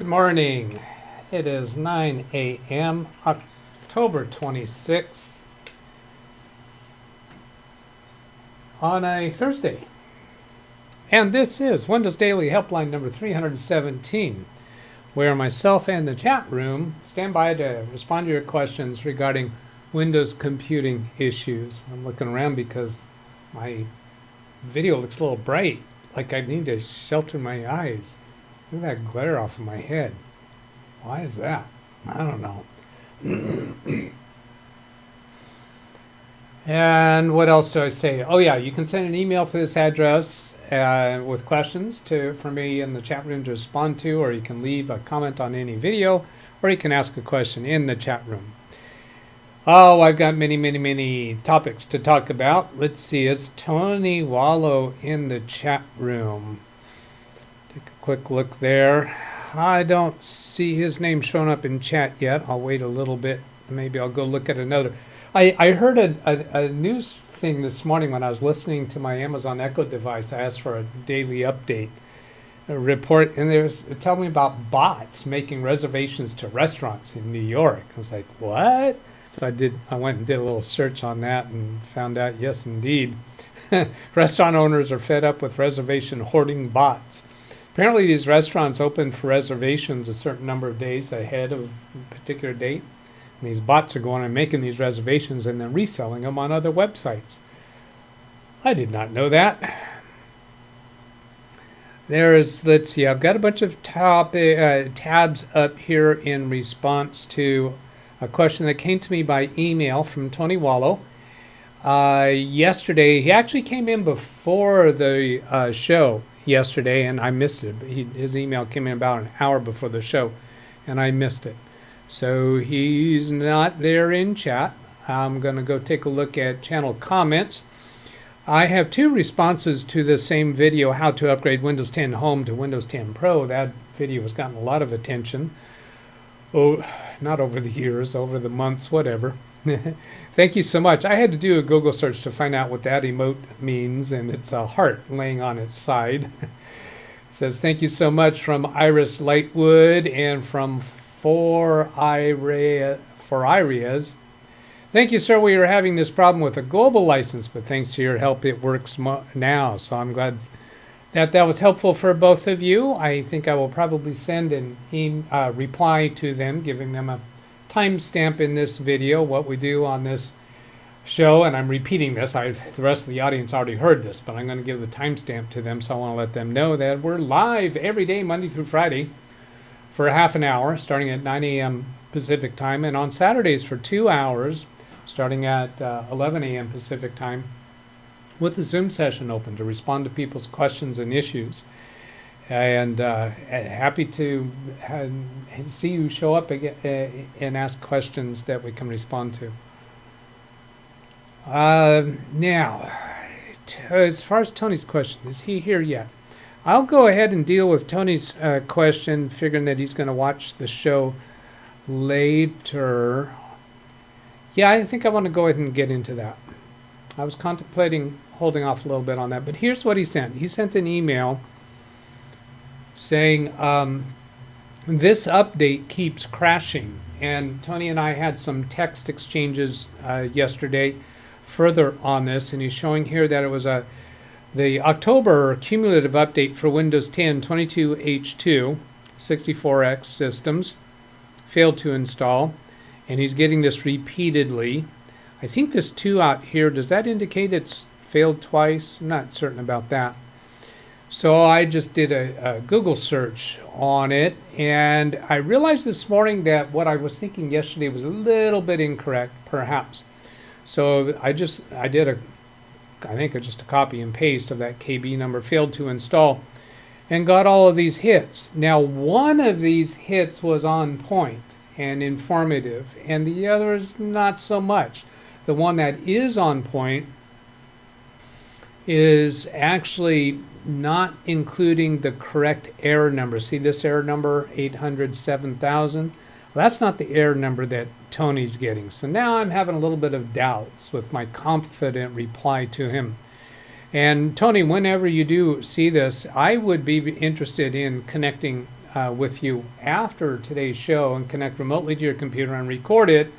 Good morning. It is 9 a.m. October 26th on a Thursday. And this is Windows Daily Helpline number 317, where myself and the chat room stand by to respond to your questions regarding Windows computing issues. I'm looking around because my video looks a little bright, like I need to shelter my eyes. Look at that glare off of my head. Why is that? I don't know. And what else do I say? Oh yeah, you can send an email to this address with questions for me in the chat room to respond to, or you can leave a comment on any video, or you can ask a question in the chat room. Oh, I've got many topics to talk about. Let's see, is Tony Wallow in the chat room? Take a quick look there. I don't see his name showing up in chat yet. I'll wait a little bit. Maybe I'll go look at another. I heard a news thing this morning when I was listening to my Amazon Echo device. I asked for a daily update report, and it was telling me about bots making reservations to restaurants in New York. I was like, what? So I went and did a little search on that and found out, yes, indeed, restaurant owners are fed up with reservation hoarding bots. Apparently, these restaurants open for reservations a certain number of days ahead of a particular date. And these bots are going and making these reservations and then reselling them on other websites. I did not know that. Let's see, I've got a bunch of tabs up here in response to a question that came to me by email from Tony Wallow. Yesterday, he actually came in before the show yesterday, and I missed it. His email came in about an hour before the show, and I missed it. So he's not there in chat. I'm going to go take a look at channel comments. I have two responses to the same video, how to upgrade Windows 10 Home to Windows 10 Pro. That video has gotten a lot of attention. Oh, not over the years, over the months, whatever. Thank you so much. I had to do a Google search to find out what that emote means, and it's a heart laying on its side. It says, thank you so much from Iris Lightwood and from For Ireas. Thank you, sir. We were having this problem with a global license, but thanks to your help, it works now. So I'm glad that was helpful for both of you. I think I will probably send an reply to them, giving them a timestamp in this video, what we do on this show. And I'm repeating this. The rest of the audience already heard this, but I'm going to give the timestamp to them. So I want to let them know that we're live every day, Monday through Friday, for half an hour, starting at 9 a.m. Pacific time, and on Saturdays for 2 hours, starting at 11 a.m. Pacific time, with a Zoom session open to respond to people's questions and issues. And happy to see you show up again and ask questions that we can respond to. Now, as far as Tony's question, is he here yet? I'll go ahead and deal with Tony's question, figuring that he's going to watch the show later. Yeah, I think I want to go ahead and get into that. I was contemplating holding off a little bit on that, but here's what he sent. He sent an email saying, this update keeps crashing. And Tony and I had some text exchanges yesterday further on this, and he's showing here that it was the October cumulative update for Windows 10 22H2 64X systems failed to install, and he's getting this repeatedly. I think this 2 out here, does that indicate it's failed twice? I'm not certain about that. So I just did a Google search on it, and I realized this morning that what I was thinking yesterday was a little bit incorrect, perhaps. So I did just a copy and paste of that KB number, failed to install, and got all of these hits. Now, one of these hits was on point and informative, and the others not so much. The one that is on point is actually not including the correct error number. See this error number, 807,000? Well, that's not the error number that Tony's getting. So now I'm having a little bit of doubts with my confident reply to him. And Tony, whenever you do see this, I would be interested in connecting with you after today's show and connect remotely to your computer and record it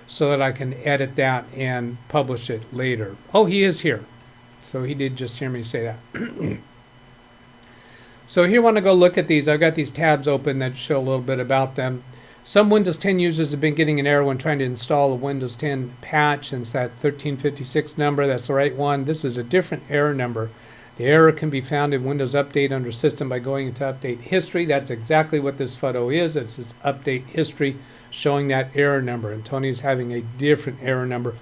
so that I can edit that and publish it later. Oh, he is here. So he did just hear me say that. So here I want to go look at these. I've got these tabs open that show a little bit about them. Some Windows 10 users have been getting an error when trying to install a Windows 10 patch, and it's that 1356 number. That's the right one. This is a different error number. The error can be found in Windows Update under System by going into Update History. That's exactly what this photo is. It's this Update History showing that error number, and Tony's having a different error number.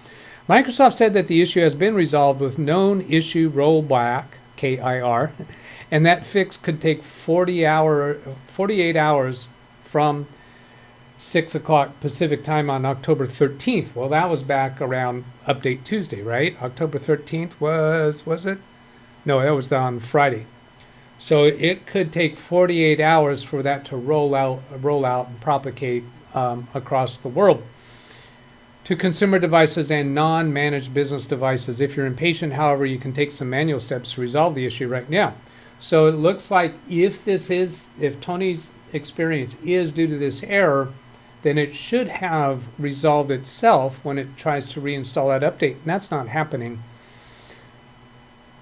Microsoft said that the issue has been resolved with known issue rollback, KIR, and that fix could take 48 hours from 6 o'clock Pacific time on October 13th. Well, that was back around Update Tuesday, right? October 13th was it? No, that was on Friday. So it could take 48 hours for that to roll out and propagate across the world to consumer devices and non-managed business devices. If you're impatient, however, you can take some manual steps to resolve the issue right now. So it looks like if Tony's experience is due to this error, then it should have resolved itself when it tries to reinstall that update, and that's not happening.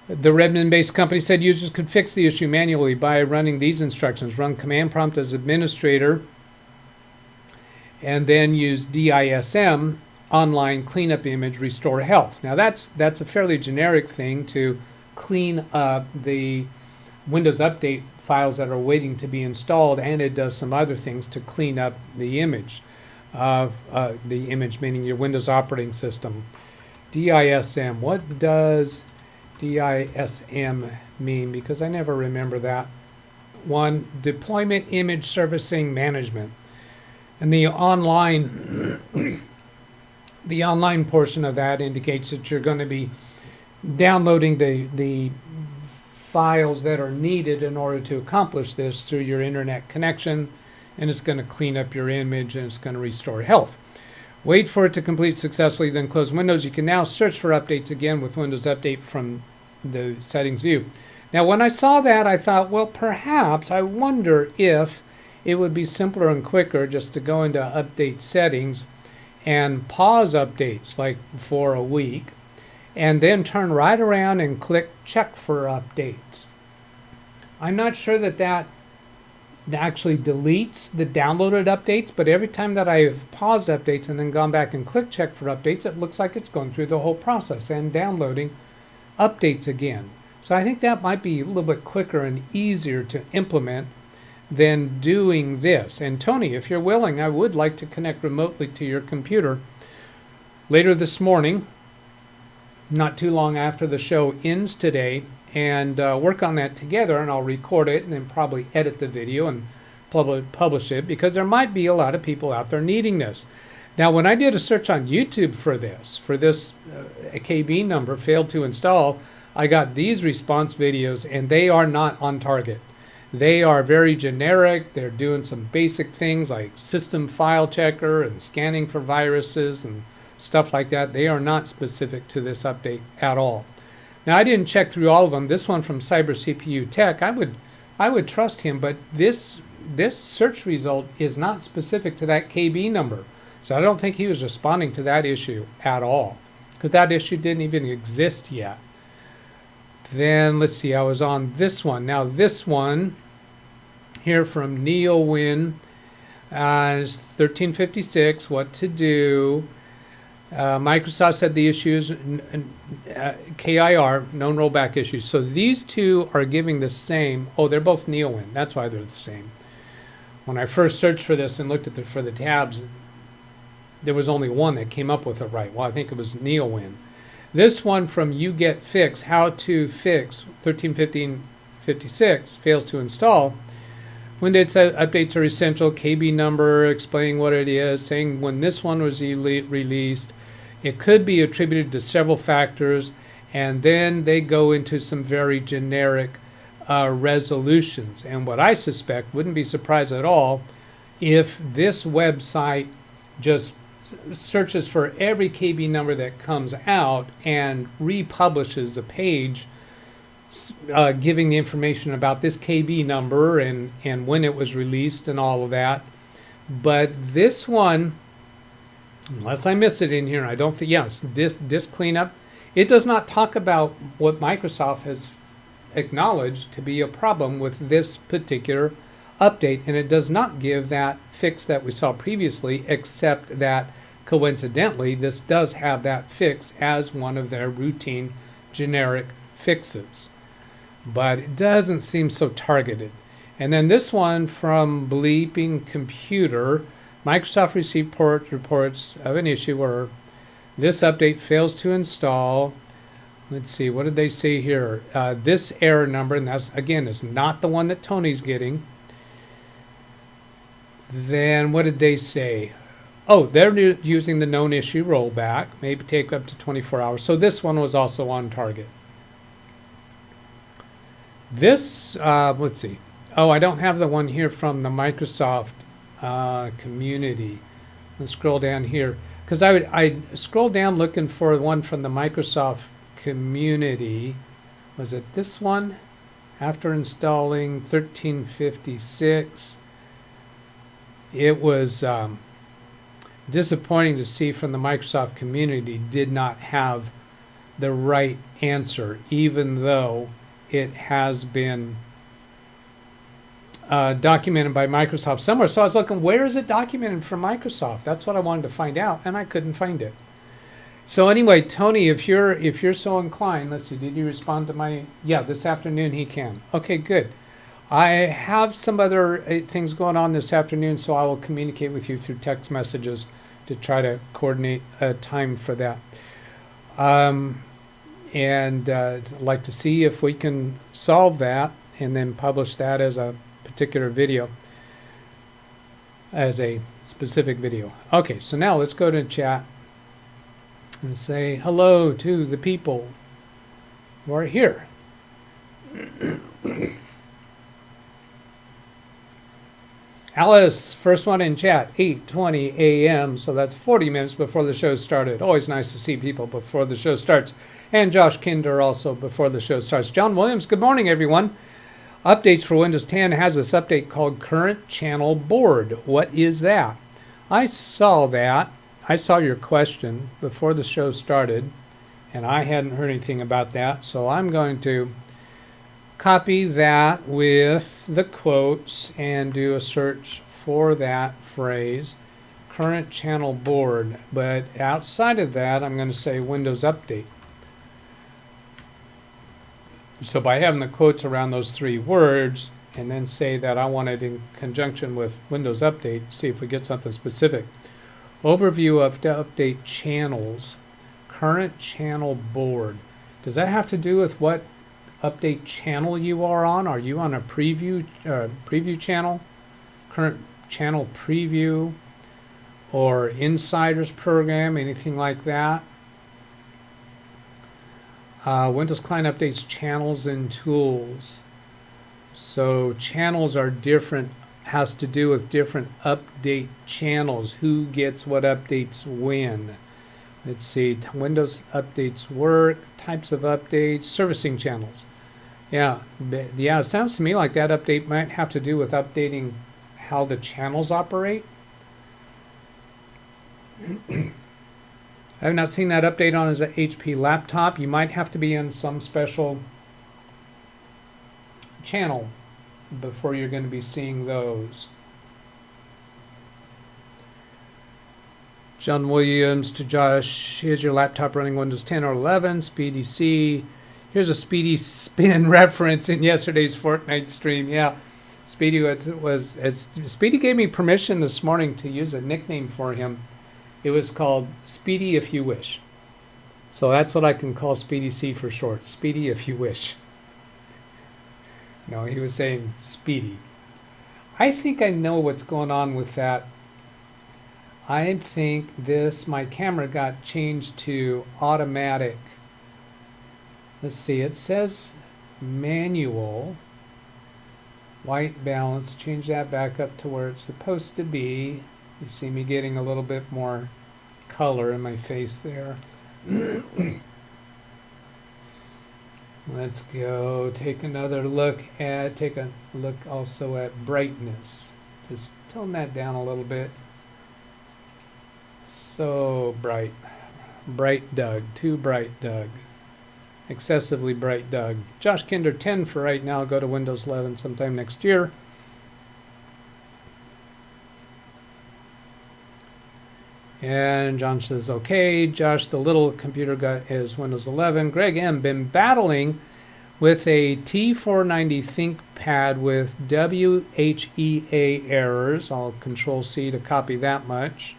The Redmond-based company said users could fix the issue manually by running these instructions. Run command prompt as administrator, and then use DISM, online cleanup image, restore health. Now that's a fairly generic thing to clean up the Windows Update files that are waiting to be installed, and it does some other things to clean up the image. Meaning your Windows operating system. DISM, what does DISM mean? Because I never remember that one. Deployment Image Servicing Management. And the online the online portion of that indicates that you're going to be downloading the files that are needed in order to accomplish this through your internet connection, and it's going to clean up your image and it's going to restore health. Wait for it to complete successfully, then close Windows. You can now search for updates again with Windows Update from the settings view. Now when I saw that, I thought, well, perhaps, I wonder if it would be simpler and quicker just to go into update settings and pause updates like for a week, and then turn right around and click check for updates. I'm not sure that actually deletes the downloaded updates, but every time that I've paused updates and then gone back and clicked check for updates, it looks like it's going through the whole process and downloading updates again. So I think that might be a little bit quicker and easier to implement than doing this. And Tony, if you're willing, I would like to connect remotely to your computer later this morning, not too long after the show ends today, and work on that together, and I'll record it and then probably edit the video and publish it, because there might be a lot of people out there needing this. Now when I did a search on YouTube for this KB number failed to install, I got these response videos, and they are not on target. They are very generic. They're doing some basic things like system file checker and scanning for viruses and stuff like that. They are not specific to this update at all. Now I didn't check through all of them. This one from Cyber CPU Tech, I would trust him, but this search result is not specific to that KB number. So I don't think he was responding to that issue at all, because that issue didn't even exist yet. Then let's see, I was on this one. Now this one here from NeoWin is 1356, what to do. Microsoft said the issues, KIR, known rollback issues. So these two are giving the same, oh, they're both NeoWin. That's why they're the same. When I first searched for this and looked at for the tabs, there was only one that came up with it right. Well, I think it was NeoWin. This one from YouGetFix, how to fix 1356 fails to install. Windows updates are essential. KB number, explaining what it is, saying when this one was released. It could be attributed to several factors, and then they go into some very generic resolutions. And what I suspect, wouldn't be surprised at all, if this website just searches for every KB number that comes out and republishes a page giving the information about this KB number and when it was released and all of that. But this one, unless I missed it in here, I don't think, yes, disk cleanup, it does not talk about what Microsoft has acknowledged to be a problem with this particular update, and it does not give that fix that we saw previously, except that coincidentally this does have that fix as one of their routine generic fixes, but it doesn't seem so targeted. And then this one from Bleeping Computer, Microsoft received reports of an issue where this update fails to install. Let's see, what did they say here? This error number, and that's, again, is not the one that Tony's getting. Then what did they say? Oh, they're using the known issue rollback, maybe take up to 24 hours. So this one was also on target. This, let's see. Oh, I don't have the one here from the Microsoft community. Let's scroll down here, because I scrolled down looking for one from the Microsoft community. Was it this one? After installing 1356, it was disappointing to see from the Microsoft community did not have the right answer, even though it has been documented by Microsoft somewhere. So I was looking, where is it documented from Microsoft? That's what I wanted to find out, and I couldn't find it. So anyway, Tony, if you're so inclined, let's see, did you respond to my, yeah, this afternoon he can. Okay, good. I have some other things going on this afternoon, so I will communicate with you through text messages to try to coordinate a time for that. And I'd like to see if we can solve that and then publish that as a particular video, as a specific video. Okay, so now let's go to chat and say hello to the people who are here. Alice, first one in chat, 8:20 a.m., so that's 40 minutes before the show started. Always nice to see people before the show starts. And Josh Kinder also before the show starts. John Williams, good morning, everyone. Updates for Windows 10 has this update called Current Channel Board. What is that? I saw that. I saw your question before the show started, and I hadn't heard anything about that, so I'm going to copy that with the quotes and do a search for that phrase, Current Channel Board. But outside of that, I'm going to say Windows Update. So by having the quotes around those three words, and then say that I want it in conjunction with Windows Update, see if we get something specific. Overview of the update channels, Current Channel Board. Does that have to do with what update channel you are on? Are you on a preview channel, current channel preview, or insiders program, anything like that? Windows Client updates channels and tools. So channels are different, has to do with different update channels. Who gets what updates when? Let's see, Windows updates work, types of updates, servicing channels. Yeah, it sounds to me like that update might have to do with updating how the channels operate. I have not seen that update on his HP laptop. You might have to be in some special channel before you're going to be seeing those. John Williams to Josh, here's your laptop running Windows 10 or 11, Speedy C. Here's a Speedy Spin reference in yesterday's Fortnite stream. Yeah, Speedy Speedy gave me permission this morning to use a nickname for him. It was called Speedy If You Wish. So that's what I can call Speedy C for short. Speedy If You Wish. No, he was saying Speedy. I think I know what's going on with that. I think my camera got changed to automatic. Let's see, it says manual, white balance, change that back up to where it's supposed to be. You see me getting a little bit more color in my face there. Let's go take another look at, take a look also at brightness. Just tone that down a little bit. So bright. Bright Doug, too bright Doug. Excessively bright Doug. Josh Kinder 10 for right now. Go to Windows 11 sometime next year. And John says, okay. Josh, the little computer guy is Windows 11. Greg M. Been battling with a T490 ThinkPad with WHEA errors. I'll Control C to copy that much.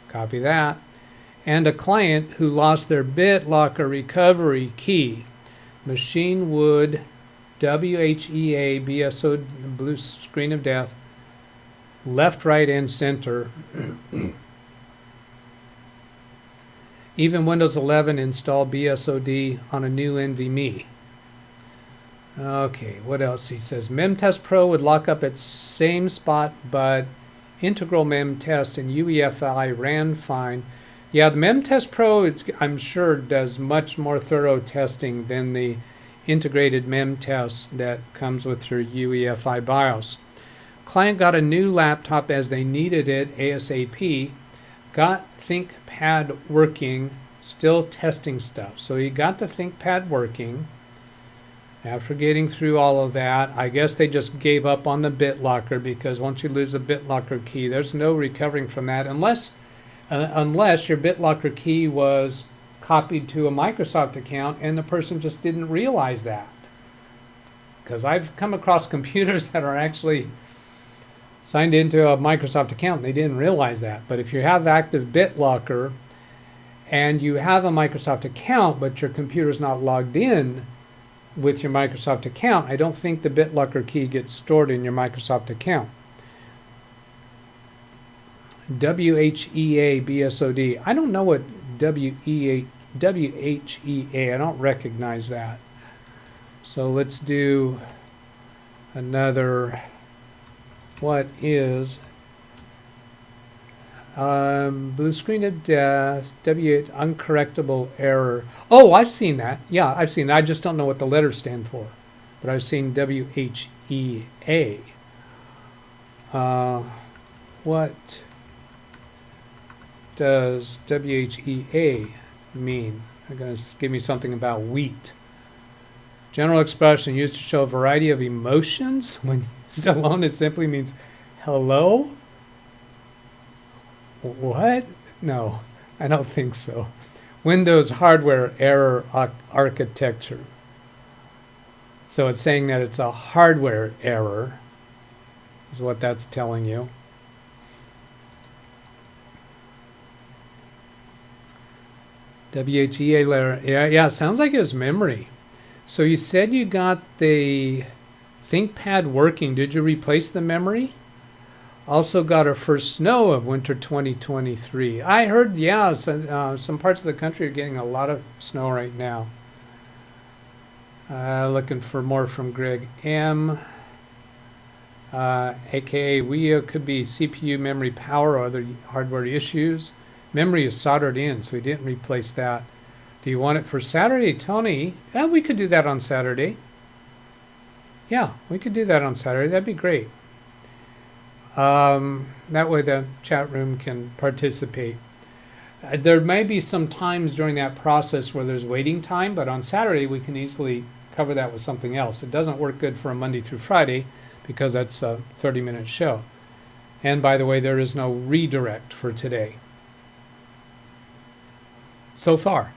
Copy that. And a client who lost their BitLocker recovery key. Machine would WHEA BSO blue screen of death. Left, right, and center. Even Windows 11 installed BSOD on a new NVMe. Okay, what else? He says MemTest Pro would lock up at same spot, but integral MemTest and UEFI ran fine. Yeah, the MemTest Pro, I'm sure, does much more thorough testing than the integrated MemTest that comes with your UEFI BIOS. Client got a new laptop as they needed it ASAP. Got ThinkPad working, still testing stuff. So he got the ThinkPad working. After getting through all of that, I guess they just gave up on the BitLocker, because once you lose a BitLocker key, there's no recovering from that unless your BitLocker key was copied to a Microsoft account and the person just didn't realize that. Because I've come across computers that are actually signed into a Microsoft account and they didn't realize that. But if you have active BitLocker and you have a Microsoft account but your computer's not logged in with your Microsoft account, I don't think the BitLocker key gets stored in your Microsoft account. WHEA BSOD. I don't know what WHEA. I don't recognize that. So let's do another. What is blue screen of death, uncorrectable error. Oh, I've seen that. Yeah, I've seen that. I just don't know what the letters stand for. But I've seen WHEA. What does WHEA mean? They're going to give me something about wheat. General expression used to show a variety of emotions. When used alone, it simply means hello? What? No, I don't think so. Windows hardware error architecture. So it's saying that it's a hardware error, is what that's telling you. WHEA layer. Yeah, sounds like it was memory. So you said you got the ThinkPad working. Did you replace the memory? Also got our first snow of winter 2023. I heard, yeah, some parts of the country are getting a lot of snow right now. Looking for more from Greg M. AKA WIA could be CPU memory power or other hardware issues. Memory is soldered in, so we didn't replace that. Do you want it for Saturday, Tony? Yeah, we could do that on Saturday. Yeah, we could do that on Saturday. That'd be great. That way the chat room can participate. There may be some times during that process where there's waiting time, but on Saturday we can easily cover that with something else. It doesn't work good for a Monday through Friday because that's a 30-minute show. And by the way, there is no redirect for today. So far.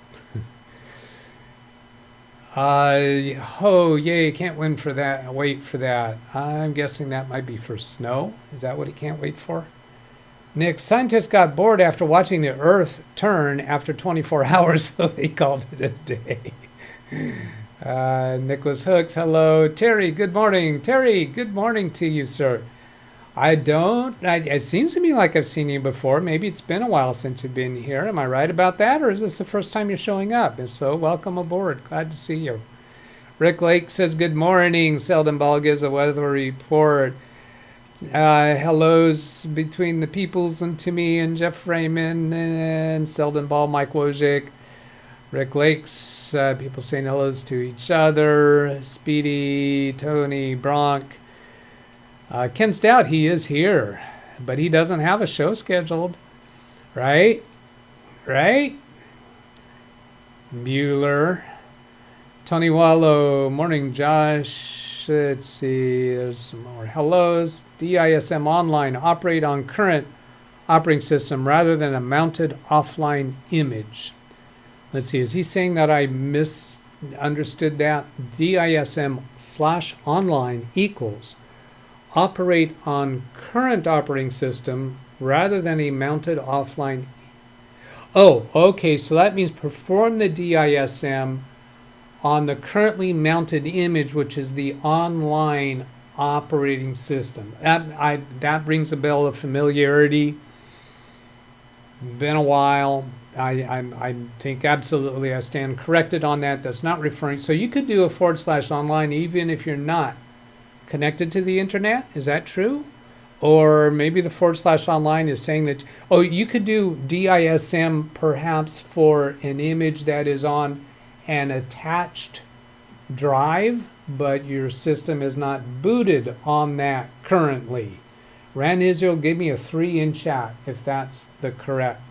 Oh, yay, can't win for that. Wait for that. I'm guessing that might be for snow. Is that what he can't wait for? Nick, scientists got bored after watching the Earth turn after 24 hours, so they called it a day. Nicholas Hooks, hello. Terry, good morning. Terry, good morning to you, sir. It seems to me like I've seen you before. Maybe it's been a while since you've been here. Am I right about that? Or is this the first time you're showing up? If so, welcome aboard. Glad to see you. Rick Lake says, good morning. Selden Ball gives a weather report. Hellos between the peoples and to me and Jeff Raymond and Selden Ball, Mike Wojcik. Rick Lakes, people saying hellos to each other. Speedy, Tony, Bronk. Ken Stout, he is here, but he doesn't have a show scheduled, right? Right? Bueller. Tony Wallow, morning, Josh. Let's see, there's some more hellos. DISM Online, operate on current operating system rather than a mounted offline image. Let's see, is he saying that I misunderstood that? DISM/online equals operate on current operating system rather than a mounted offline. Oh, okay, so that means perform the DISM on the currently mounted image, which is the online operating system. That rings a bell of familiarity. Been a while. I think absolutely I stand corrected on that. That's not referring. So you could do a /online even if you're not connected to the internet. Is that true? Or maybe the /online is saying that, oh, you could do DISM perhaps for an image that is on an attached drive, but your system is not booted on that currently. Ran Israel, give me a 3 in chat if that's the correct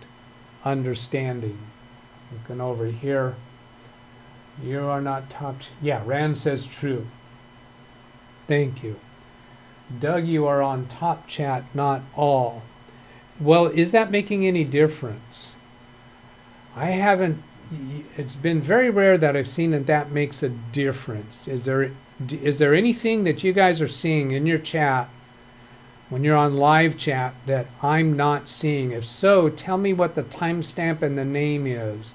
understanding. Looking over here. You are not top. Yeah, Rand says true. Thank you. Doug, you are on top chat, not all. Well, is that making any difference? I haven't. It's been very rare that I've seen that makes a difference. Is there anything that you guys are seeing in your chat when you're on live chat that I'm not seeing? If so, tell me what the timestamp and the name is,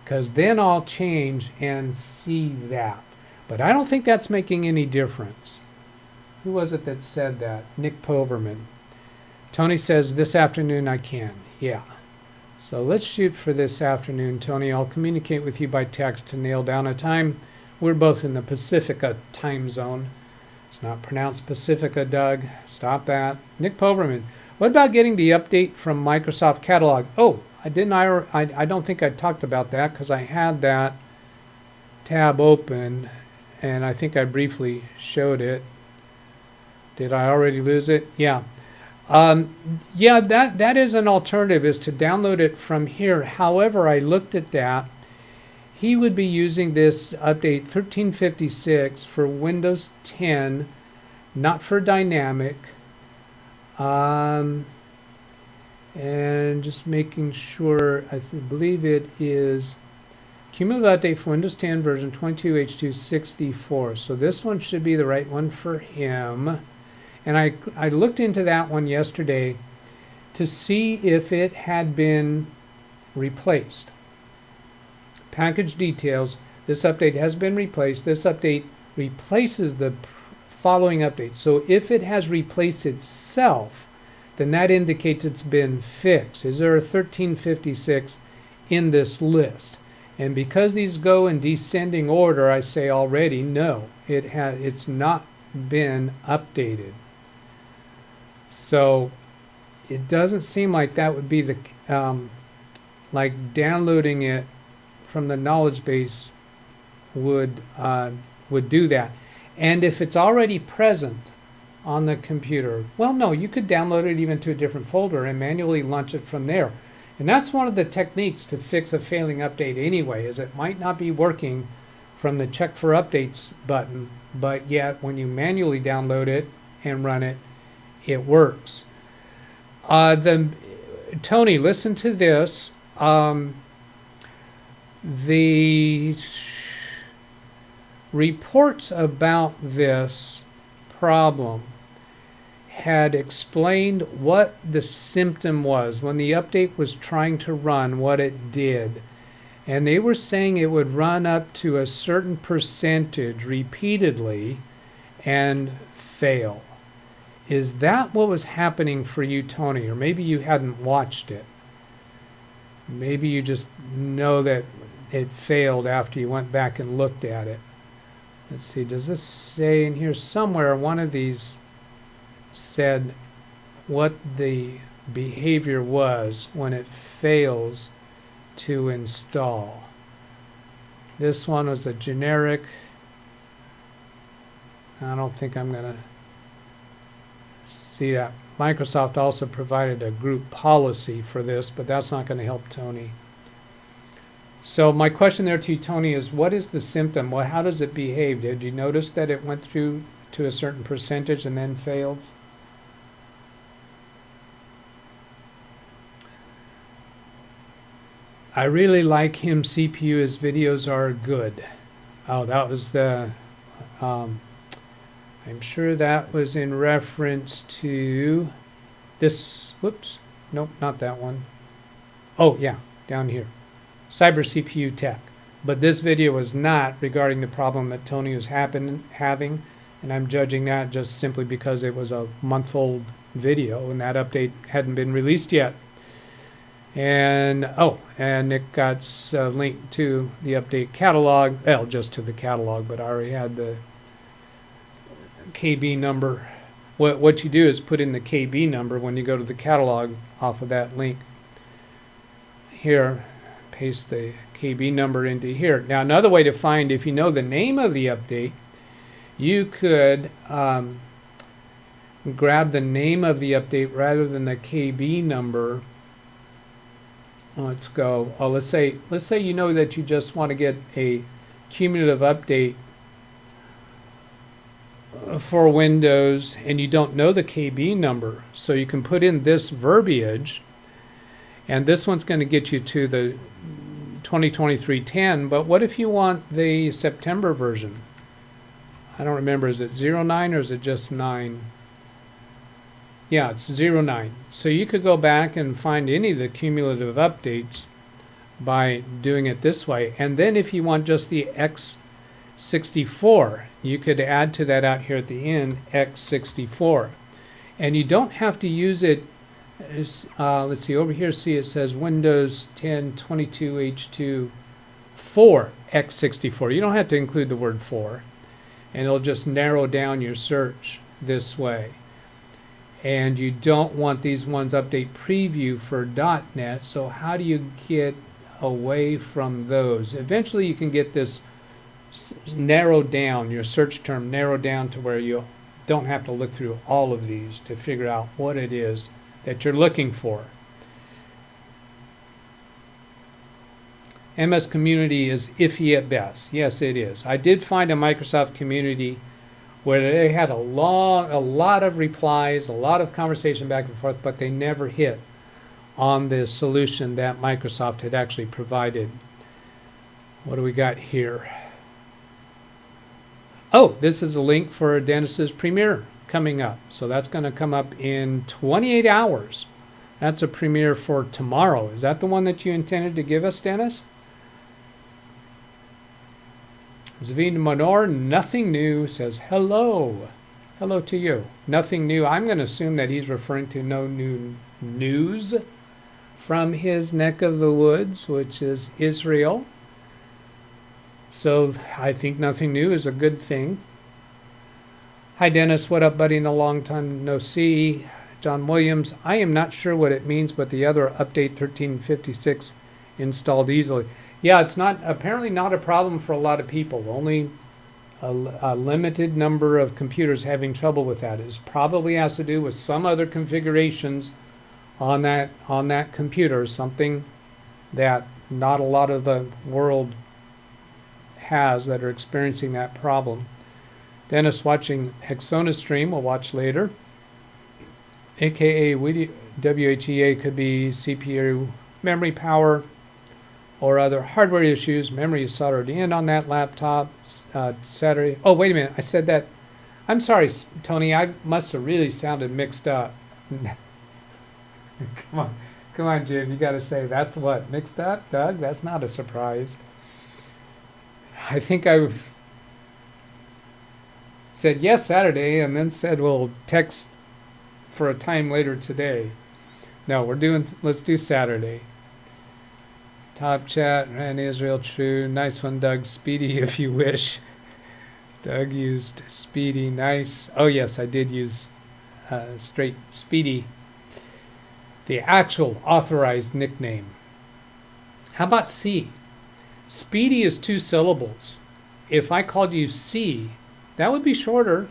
because then I'll change and see that. But I don't think that's making any difference. Who was it that said that? Nick Poverman. Tony says, this afternoon I can. Yeah. So let's shoot for this afternoon, Tony. I'll communicate with you by text to nail down a time. We're both in the Pacifica time zone. It's not pronounced Pacifica, Doug. Stop that. Nick Poverman. What about getting the update from Microsoft Catalog? Oh, I don't think I talked about that because I had that tab open and I think I briefly showed it. Did I already lose it? Yeah. Yeah, that is an alternative, is to download it from here. However, I looked at that. He would be using this update 1356 for Windows 10, not for dynamic. And just making sure, I believe it is cumulative update for Windows 10 version 22H264. So this one should be the right one for him. And I looked into that one yesterday to see if it had been replaced. Package details, this update has been replaced. This update replaces the following update. So if it has replaced itself, then that indicates it's been fixed. Is there a 1356 in this list? And because these go in descending order, I say already, no, it's not been updated. So it doesn't seem like that would be the like downloading it from the knowledge base would do that. And if it's already present on the computer, well, no, you could download it even to a different folder and manually launch it from there. And that's one of the techniques to fix a failing update anyway, is it might not be working from the check for updates button, but yet when you manually download it and run it, it works. Tony, listen to this. The reports about this problem had explained what the symptom was when the update was trying to run, what it did. And they were saying it would run up to a certain percentage repeatedly and fail. Is that what was happening for you, Tony? Or maybe you hadn't watched it. Maybe you just know that it failed after you went back and looked at it. Let's see, does this say in here somewhere, one of these said what the behavior was when it fails to install? This one was a generic. I don't think I'm going to see that. Microsoft also provided a group policy for this, but that's not going to help Tony. So my question there to you, Tony, is what is the symptom? Well, how does it behave? Did you notice that it went through to a certain percentage and then failed? I really like him CPU. His videos are good. Oh, that was the... I'm sure that was in reference to this. Whoops. Nope, not that one. Oh, yeah, down here. Cyber CPU Tech. But this video was not regarding the problem that Tony was having, and I'm judging that just simply because it was a month-old video and that update hadn't been released yet. And and Nick got a link to the update catalog. Well, just to the catalog, but I already had the KB number. What you do is put in the KB number when you go to the catalog off of that link. Here, paste the KB number into here. Now, another way to find, if you know the name of the update, you could grab the name of the update rather than the KB number. Let's go. Oh, let's say you know that you just want to get a cumulative update for Windows and you don't know the KB number. So you can put in this verbiage, and this one's going to get you to the 2023-10. But what if you want the September version? I don't remember. Is it 09 or is it just 9? Yeah, it's 09. So you could go back and find any of the cumulative updates by doing it this way. And then if you want just the X64, you could add to that out here at the end, X64. And you don't have to use it, let's see, over here, see it says Windows 10 22H2 4 X64. You don't have to include the word 4. And it'll just narrow down your search this way. And you don't want these ones update preview for .NET, so how do you get away from those? Eventually you can get this narrowed down, your search term narrowed down to where you don't have to look through all of these to figure out what it is that you're looking for. MS Community is iffy at best. Yes, it is. I did find a Microsoft Community where they had a lot of replies, a lot of conversation back and forth, but they never hit on the solution that Microsoft had actually provided. What do we got here? Oh, this is a link for Dennis's premiere coming up. So that's going to come up in 28 hours. That's a premiere for tomorrow. Is that the one that you intended to give us, Dennis? Zavine Monor, nothing new, says hello. Hello to you. Nothing new. I'm going to assume that he's referring to no new news from his neck of the woods, which is Israel. So I think nothing new is a good thing. Hi, Dennis. What up, buddy? In a long time no see. John Williams. I am not sure what it means, but the other update 1356 installed easily. Yeah, it's not apparently not a problem for a lot of people. Only a limited number of computers having trouble with that. It probably has to do with some other configurations on that computer, something that not a lot of the world has that are experiencing that problem. Dennis watching Hexona stream, we'll watch later. AKA WHEA could be CPU memory power or other hardware issues. Memory is soldered in on that laptop. Saturday. Oh, wait a minute. I said that. I'm sorry, Tony. I must have really sounded mixed up. Come on, Jim. You got to say that's what mixed up, Doug. That's not a surprise. I think I said yes Saturday and then said we'll text for a time later today. No, let's do Saturday. Top chat, ran Israel true. Nice one, Doug. Speedy if you wish. Doug used Speedy. Nice. Oh, yes, I did use straight Speedy. The actual authorized nickname. How about C? Speedy is 2 syllables. If I called you C, that would be shorter.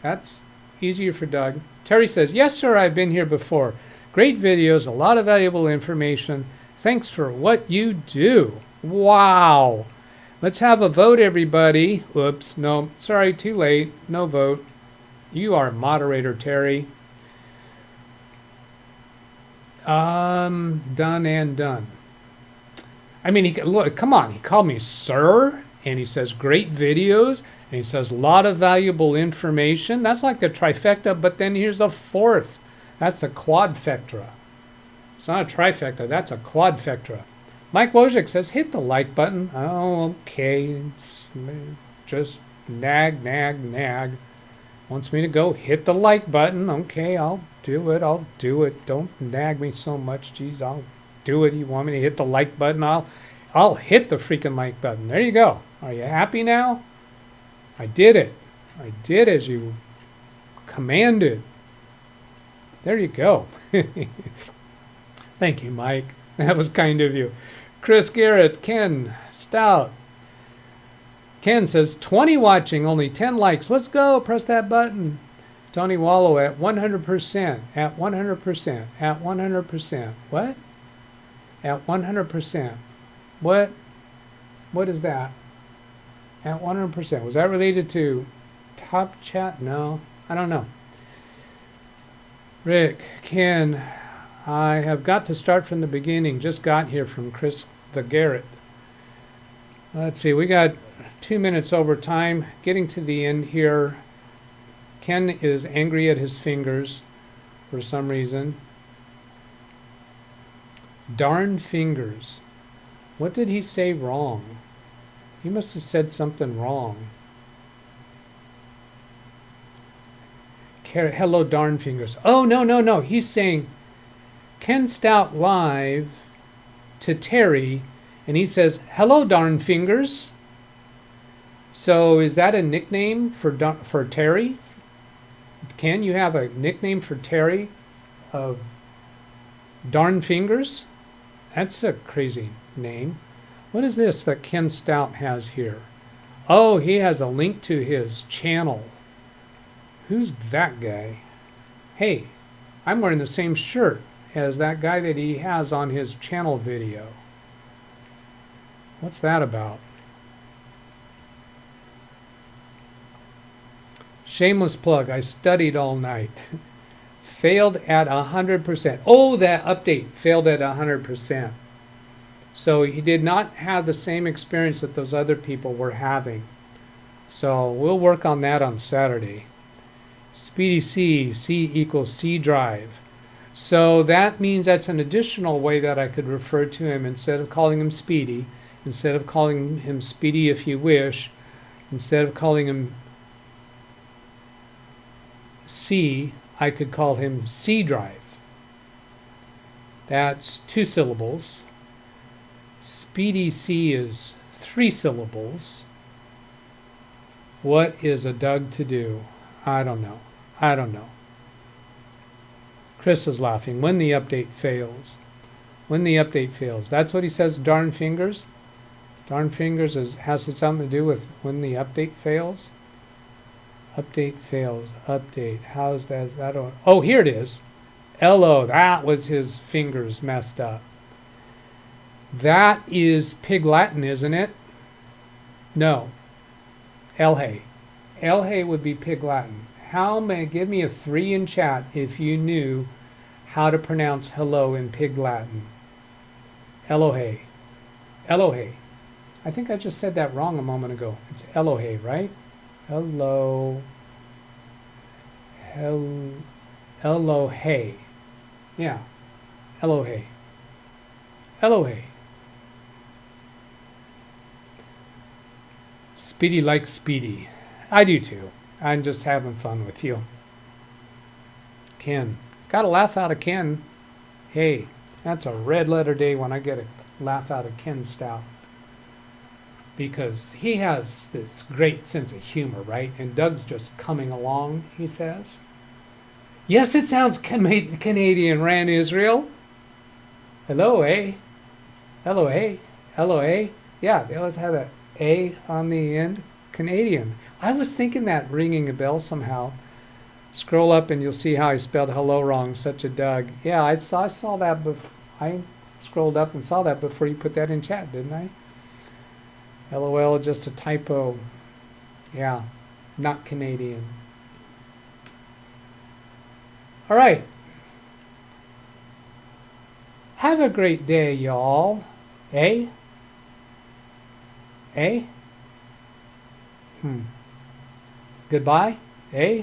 That's easier for Doug. Terry says, yes, sir, I've been here before. Great videos, a lot of valuable information. Thanks for what you do. Wow. Let's have a vote, everybody. Oops, no, sorry, too late. No vote. You are moderator, Terry. Done and done. I mean, look, come on. He called me sir, and he says great videos, and he says a lot of valuable information. That's like the trifecta, but then here's a fourth. That's the quadfecta. It's not a trifecta, that's a quadfecta. Mike Wojcik says, hit the like button. Oh, okay. Just nag, nag, nag. Wants me to go hit the like button. Okay, I'll do it. I'll do it. Don't nag me so much. Geez, I'll do it. You want me to hit the like button? I'll hit the freaking like button. There you go. Are you happy now? I did it. I did as you commanded. There you go. Thank you, Mike. That was kind of you. Chris Garrett, Ken Stout. Ken says, 20 watching, only 10 likes. Let's go. Press that button. Tony Wallow at 100%. At 100%. At 100%. What? At 100%. What? What is that? At 100%. Was that related to Top Chat? No. I don't know. Rick, Ken, I have got to start from the beginning. Just got here from Chris the Garrett. Let's see. We got 2 minutes over time. Getting to the end here. Ken is angry at his fingers for some reason. Darn fingers. What did he say wrong? He must have said something wrong. Hello, darn fingers. Oh, no, no, no. He's saying Ken Stout live to Terry, and he says, hello, darn fingers. So is that a nickname for Terry? Ken, you have a nickname for Terry of darn fingers? That's a crazy name. What is this that Ken Stout has here? Oh, he has a link to his channel. Who's that guy? Hey, I'm wearing the same shirt as that guy that he has on his channel video. What's that about? Shameless plug. I studied all night. Failed at 100%. Oh, that update failed at 100%. So he did not have the same experience that those other people were having. So we'll work on that on Saturday. Speedy C, C equals C drive. So that means that's an additional way that I could refer to him instead of calling him Speedy, instead of calling him Speedy if you wish, instead of calling him C, I could call him C drive. That's 2 syllables. Speedy C is 3 syllables. What is a Doug to do? I don't know. I don't know. Chris is laughing. When the update fails. When the update fails. That's what he says, darn fingers. Darn fingers has it something to do with when the update fails? Update fails. Update. How's that? Oh, here it is. LO. That was his fingers messed up. That is Pig Latin, isn't it? No. Elhe. Elhe would be Pig Latin. Give me a 3 in chat if you knew how to pronounce hello in Pig Latin. Elohe. Elohe. I think I just said that wrong a moment ago. It's Elohe, right? Hello. Elohe. Yeah. Elohe. Elohe. Speedy likes Speedy. I do too. I'm just having fun with you. Ken. Got a laugh out of Ken. Hey, that's a red letter day when I get a laugh out of Ken Stout. Because he has this great sense of humor, right? And Doug's just coming along, he says. Yes, it sounds Canadian, Ran Israel. Hello, eh? Hello, eh? Hello, eh? Yeah, they always have a A on the end. Canadian. I was thinking that ringing a bell somehow. Scroll up and you'll see how I spelled hello wrong. Such a Doug. Yeah, I saw that before. I scrolled up and saw that before you put that in chat, didn't I? LOL, just a typo. Yeah, not Canadian. All right. Have a great day, y'all. Eh? Eh? Goodbye? Eh?